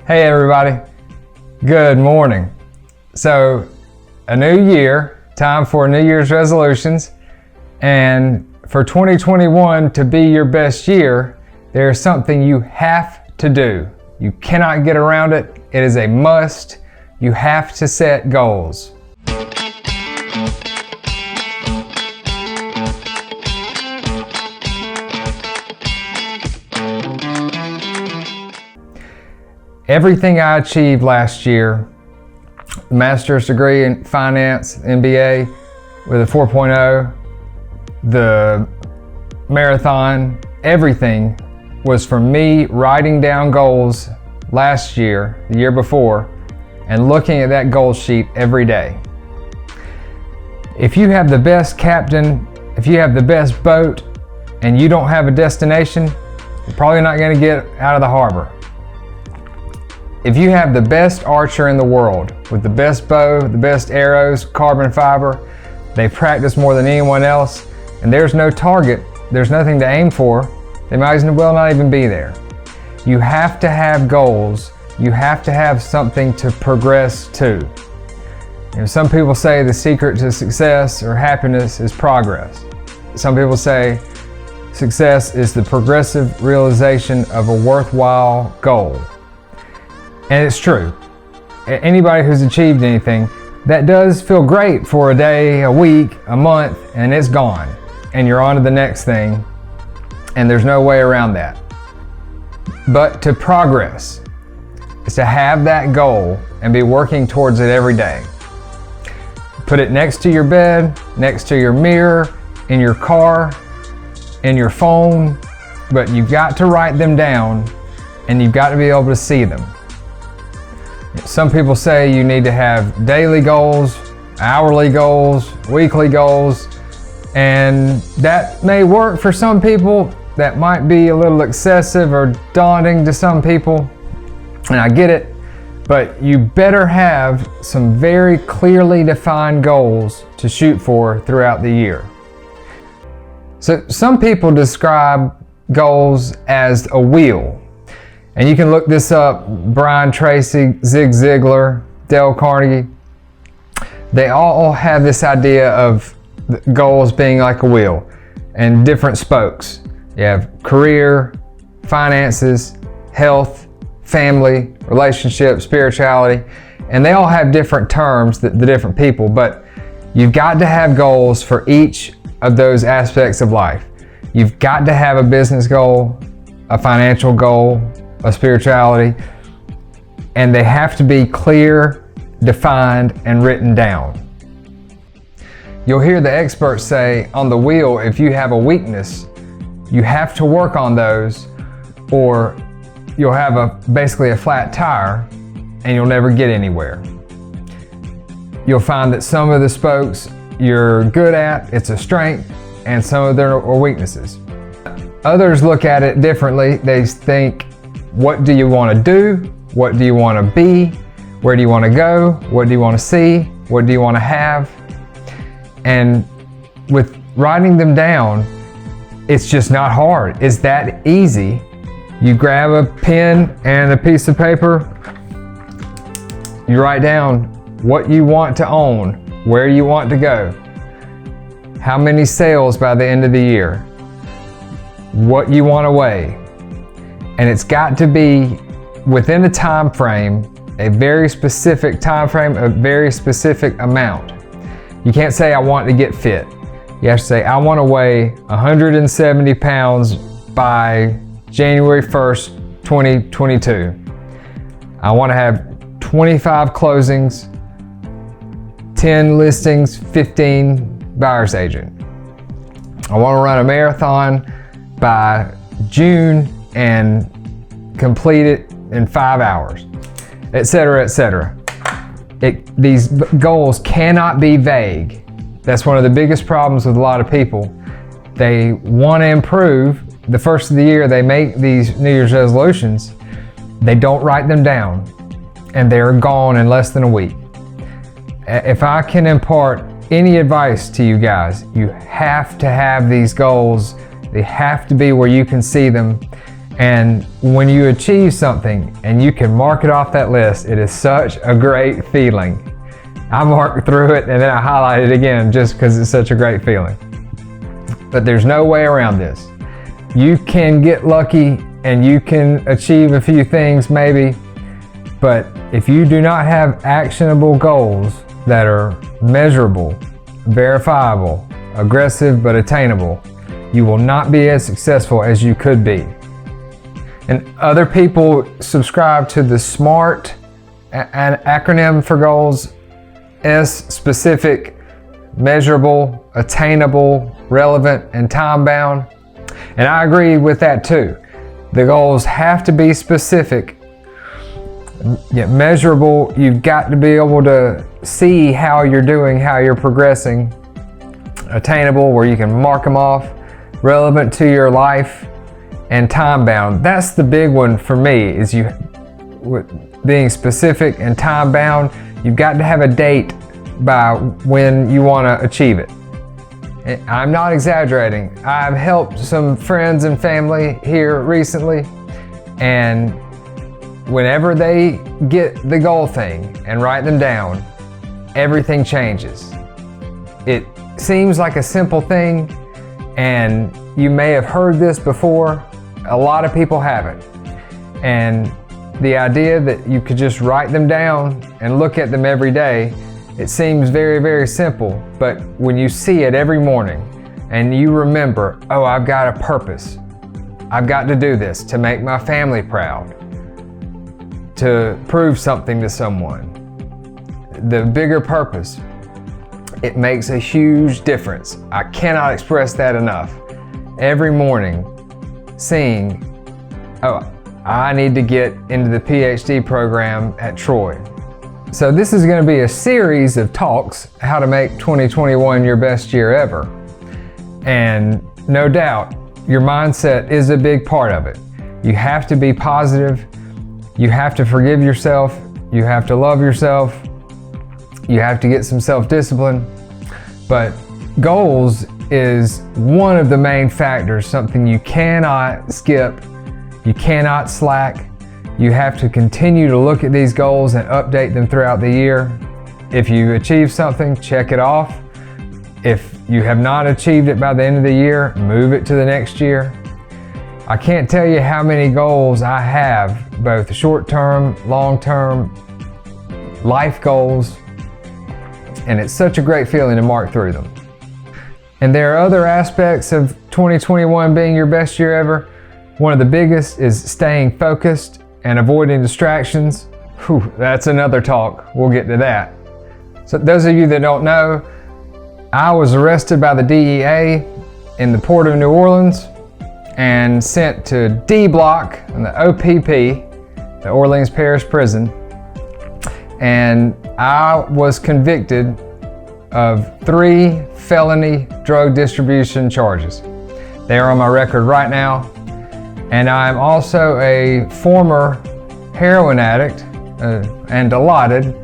Hey everybody, good morning. So a new year, time for New Year's resolutions, and for 2021 to be your best year, there's something you have to do. You cannot get around it. It is a must. You have to set goals. Everything I achieved last year, master's degree in finance, MBA with a 4.0, the marathon, everything was from me writing down goals last year, the year before, and looking at that goal sheet every day. If you have the best captain, if you have the best boat, and you don't have a destination, you're probably not going to get out of the harbor. If you have the best archer in the world, with the best bow, the best arrows, carbon fiber, they practice more than anyone else, and there's no target, there's nothing to aim for, they might as well not even be there. You have to have goals. You have to have something to progress to. Some people say the secret to success or happiness is progress. Some people say success is the progressive realization of a worthwhile goal. And it's true. Anybody who's achieved anything, that does feel great for a day, a week, a month, and it's gone. And you're on to the next thing, and there's no way around that. But to progress is to have that goal and be working towards it every day. Put it next to your bed, next to your mirror, in your car, in your phone, but you've got to write them down and you've got to be able to see them. Some people say you need to have daily goals, hourly goals, weekly goals, and that may work for some people. That might be a little excessive or daunting to some people, and I get it, but you better have some very clearly defined goals to shoot for throughout the year. So some people describe goals as a wheel. And you can look this up, Brian Tracy, Zig Ziglar, Dale Carnegie. They all have this idea of goals being like a wheel and different spokes. You have career, finances, health, family, relationships, spirituality, and they all have different terms, the different people, but you've got to have goals for each of those aspects of life. You've got to have a business goal, a financial goal, a spirituality, and they have to be clear, defined, and written down. You'll hear the experts say on the wheel, if you have a weakness, you have to work on those, or you'll have basically a flat tire and you'll never get anywhere. You'll find that some of the spokes you're good at, it's a strength, and some of them are weaknesses. Others look at it differently. They think, what do you want to do? What do you want to be? Where do you want to go? What do you want to see? What do you want to have? And with writing them down, it's just not hard. It's that easy. You grab a pen and a piece of paper, you write down what you want to own, where you want to go, how many sales by the end of the year, what you want to weigh. And it's got to be within a time frame, a very specific time frame, a very specific amount. You can't say I want to get fit. You have to say I want to weigh 170 pounds by January 1st, 2022. I want to have 25 closings, 10 listings, 15 buyer's agent. I want to run a marathon by June and complete it in 5 hours, etc., etc. These goals cannot be vague. That's one of the biggest problems with a lot of people. They want to improve. The first of the year, they make these New Year's resolutions. They don't write them down, and they're gone in less than a week. If I can impart any advice to you guys, you have to have these goals. They have to be where you can see them, And when you achieve something and you can mark it off that list, it is such a great feeling. I marked through it and then I highlight it again just because it's such a great feeling. But there's no way around this. You can get lucky and you can achieve a few things maybe, but if you do not have actionable goals that are measurable, verifiable, aggressive but attainable, you will not be as successful as you could be. And other people subscribe to the S.M.A.R.T, an acronym for goals. S, specific, measurable, attainable, relevant, and time-bound. And I agree with that too. The goals have to be specific, yet measurable. You've got to be able to see how you're doing, how you're progressing. Attainable, where you can mark them off. Relevant to your life. And time-bound. That's the big one for me, is you being specific and time-bound. You've got to have a date by when you want to achieve it. I'm not exaggerating. I've helped some friends and family here recently, and whenever they get the goal thing and write them down, everything changes. It seems like a simple thing, and you may have heard this before. A lot of people haven't. And the idea that you could just write them down and look at them every day, it seems very, very simple. But when you see it every morning and you remember, oh, I've got a purpose. I've got to do this to make my family proud, to prove something to someone. The bigger purpose, it makes a huge difference. I cannot express that enough. Every morning, seeing, oh, I need to get into the PhD program at Troy. So this is going to be a series of talks, how to make 2021 your best year ever. And no doubt, your mindset is a big part of it. You have to be positive. You have to forgive yourself. You have to love yourself. You have to get some self-discipline. But goals is one of the main factors, something you cannot skip, you cannot slack. You have to continue to look at these goals and update them throughout the year. If you achieve something, check it off. If you have not achieved it by the end of the year, move it to the next year. I can't tell you how many goals I have, both short-term, long-term, life goals, and it's such a great feeling to mark through them. And there are other aspects of 2021 being your best year ever. One of the biggest is staying focused and avoiding distractions. Whew, that's another talk. We'll get to that. So those of you that don't know, I was arrested by the DEA in the Port of New Orleans and sent to D Block in the OPP, the Orleans Parish Prison. And I was convicted of 3 felony drug distribution charges. They are on my record right now. And I'm also a former heroin addict and allotted.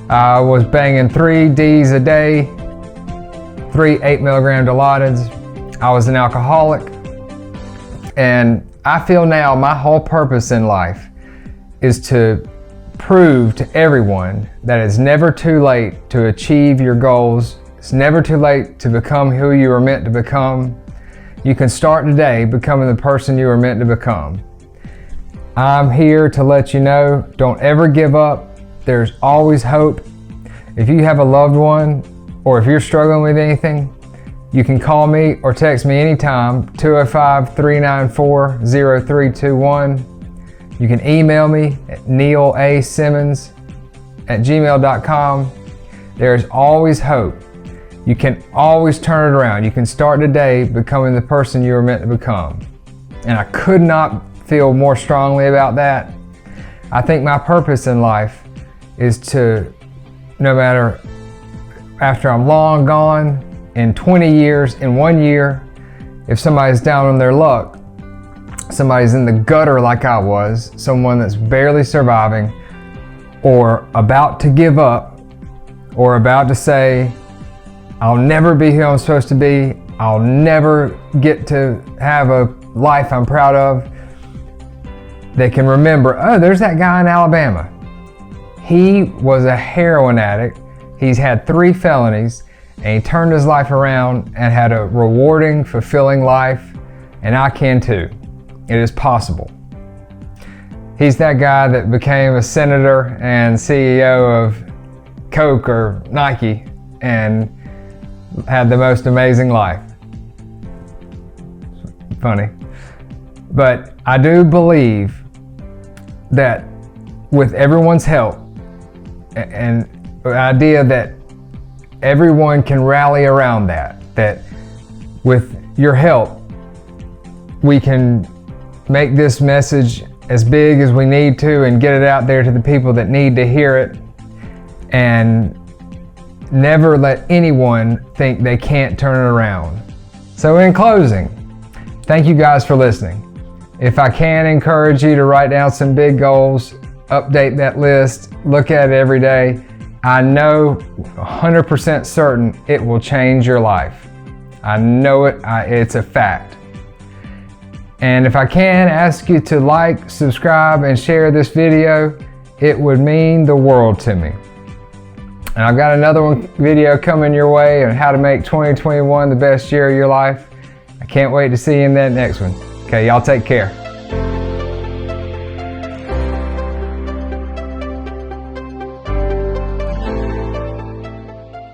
I was banging 3 Ds a day, 3 8-milligram Dilaudids. I was an alcoholic. And I feel now my whole purpose in life is to prove to everyone that it's never too late to achieve your goals. It's never too late to become who you were meant to become. You can start today becoming the person you were meant to become. I'm here to let you know, don't ever give up. There's always hope. If you have a loved one, or if you're struggling with anything, you can call me or text me anytime, 205-394-0321. You can email me at neilasimmons@gmail.com. There's always hope. You can always turn it around. You can start today becoming the person you were meant to become. And I could not feel more strongly about that. I think my purpose in life is to, no matter after I'm long gone, in 20 years, in 1 year, if somebody's down on their luck, somebody's in the gutter like I was, someone that's barely surviving, or about to give up, or about to say, I'll never be who I'm supposed to be, I'll never get to have a life I'm proud of, that can remember, oh, there's that guy in Alabama. He was a heroin addict. He's had 3 felonies, and he turned his life around and had a rewarding, fulfilling life, and I can too. It is possible. He's that guy that became a senator and CEO of Coke or Nike and had the most amazing life. Funny. But I do believe that with everyone's help and the idea that everyone can rally around that with your help, we can make this message as big as we need to and get it out there to the people that need to hear it, and never let anyone think they can't turn it around. So in closing, thank you guys for listening. If I can encourage you to write down some big goals, update that list, look at it every day, I know 100% certain it will change your life. I know it, it's a fact. And if I can ask you to like, subscribe, and share this video, it would mean the world to me. And I've got another video coming your way on how to make 2021 the best year of your life. I can't wait to see you in that next one. Okay, y'all take care.